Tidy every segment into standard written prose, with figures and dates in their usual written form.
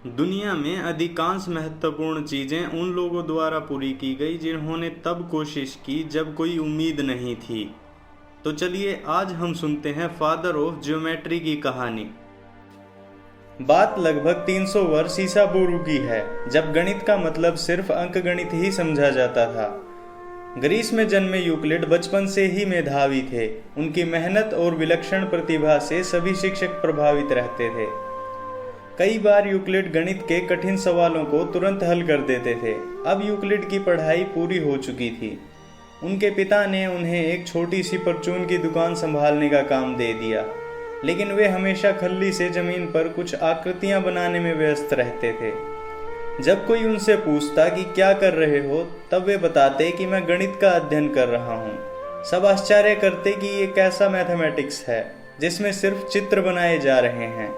दुनिया में अधिकांश महत्वपूर्ण चीज़ें उन लोगों द्वारा पूरी की गई जिन्होंने तब कोशिश की जब कोई उम्मीद नहीं थी। तो चलिए आज हम सुनते हैं फादर ऑफ ज्योमेट्री की कहानी। बात लगभग 300 वर्ष ईसा पूर्व की है, जब गणित का मतलब सिर्फ अंकगणित ही समझा जाता था। ग्रीस में जन्मे यूक्लिड बचपन से ही मेधावी थे। उनकी मेहनत और विलक्षण प्रतिभा से सभी शिक्षक प्रभावित रहते थे। कई बार यूक्लिड गणित के कठिन सवालों को तुरंत हल कर देते थे। अब यूक्लिड की पढ़ाई पूरी हो चुकी थी। उनके पिता ने उन्हें एक छोटी सी परचून की दुकान संभालने का काम दे दिया, लेकिन वे हमेशा खल्ली से जमीन पर कुछ आकृतियां बनाने में व्यस्त रहते थे। जब कोई उनसे पूछता कि क्या कर रहे हो, तब वे बताते कि मैं गणित का अध्ययन कर रहा हूँ। सब आश्चर्य करते कि ये कैसा मैथमेटिक्स है जिसमें सिर्फ चित्र बनाए जा रहे हैं।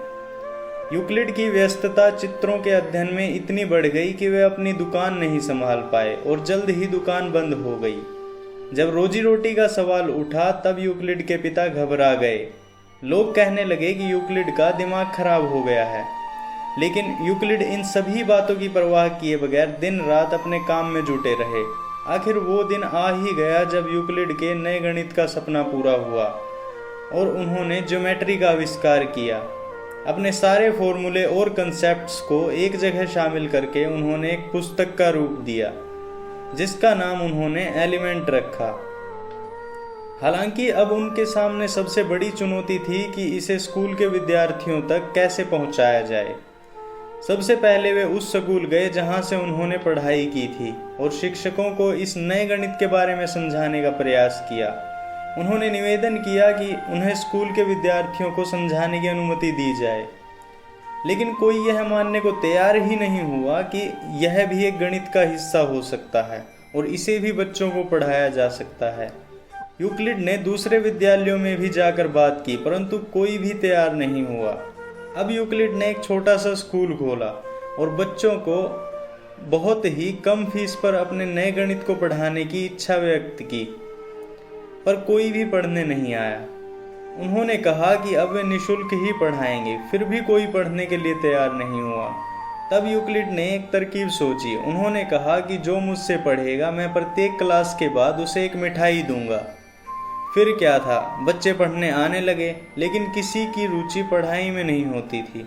यूक्लिड की व्यस्तता चित्रों के अध्ययन में इतनी बढ़ गई कि वे अपनी दुकान नहीं संभाल पाए और जल्द ही दुकान बंद हो गई। जब रोजी रोटी का सवाल उठा तब यूक्लिड के पिता घबरा गए। लोग कहने लगे कि यूक्लिड का दिमाग खराब हो गया है, लेकिन यूक्लिड इन सभी बातों की परवाह किए बगैर दिन रात अपने काम में जुटे रहे। आखिर वो दिन आ ही गया जब यूक्लिड के नए गणित का सपना पूरा हुआ और उन्होंने ज्योमेट्री का आविष्कार किया। अपने सारे फॉर्मूले और कंसेप्ट्स को एक जगह शामिल करके उन्होंने एक पुस्तक का रूप दिया, जिसका नाम उन्होंने एलिमेंट रखा। हालांकि अब उनके सामने सबसे बड़ी चुनौती थी कि इसे स्कूल के विद्यार्थियों तक कैसे पहुंचाया जाए। सबसे पहले वे उस स्कूल गए जहां से उन्होंने पढ़ाई की थी और शिक्षकों को इस नए गणित के बारे में समझाने का प्रयास किया। उन्होंने निवेदन किया कि उन्हें स्कूल के विद्यार्थियों को समझाने की अनुमति दी जाए, लेकिन कोई यह मानने को तैयार ही नहीं हुआ कि यह भी एक गणित का हिस्सा हो सकता है और इसे भी बच्चों को पढ़ाया जा सकता है। यूक्लिड ने दूसरे विद्यालयों में भी जाकर बात की, परंतु कोई भी तैयार नहीं हुआ। अब यूक्लिड ने एक छोटा सा स्कूल खोला और बच्चों को बहुत ही कम फीस पर अपने नए गणित को पढ़ाने की इच्छा व्यक्त की, पर कोई भी पढ़ने नहीं आया। उन्होंने कहा कि अब वे निःशुल्क ही पढ़ाएंगे, फिर भी कोई पढ़ने के लिए तैयार नहीं हुआ। तब यूक्लिड ने एक तरकीब सोची। उन्होंने कहा कि जो मुझसे पढ़ेगा मैं प्रत्येक क्लास के बाद उसे एक मिठाई दूंगा। फिर क्या था, बच्चे पढ़ने आने लगे, लेकिन किसी की रुचि पढ़ाई में नहीं होती थी।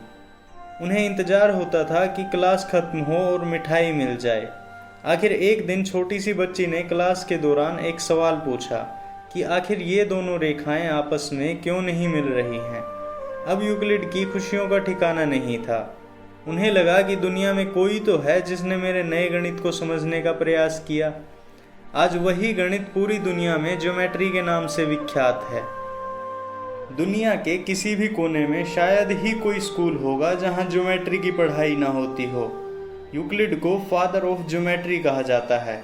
उन्हें इंतजार होता था कि क्लास खत्म हो और मिठाई मिल जाए। आखिर एक दिन छोटी सी बच्ची ने क्लास के दौरान एक सवाल पूछा कि आखिर ये दोनों रेखाएं आपस में क्यों नहीं मिल रही हैं। अब यूक्लिड की खुशियों का ठिकाना नहीं था। उन्हें लगा कि दुनिया में कोई तो है जिसने मेरे नए गणित को समझने का प्रयास किया। आज वही गणित पूरी दुनिया में ज्योमेट्री के नाम से विख्यात है। दुनिया के किसी भी कोने में शायद ही कोई स्कूल होगा जहां ज्योमेट्री की पढ़ाई ना होती हो। यूक्लिड को फादर ऑफ ज्योमेट्री कहा जाता है।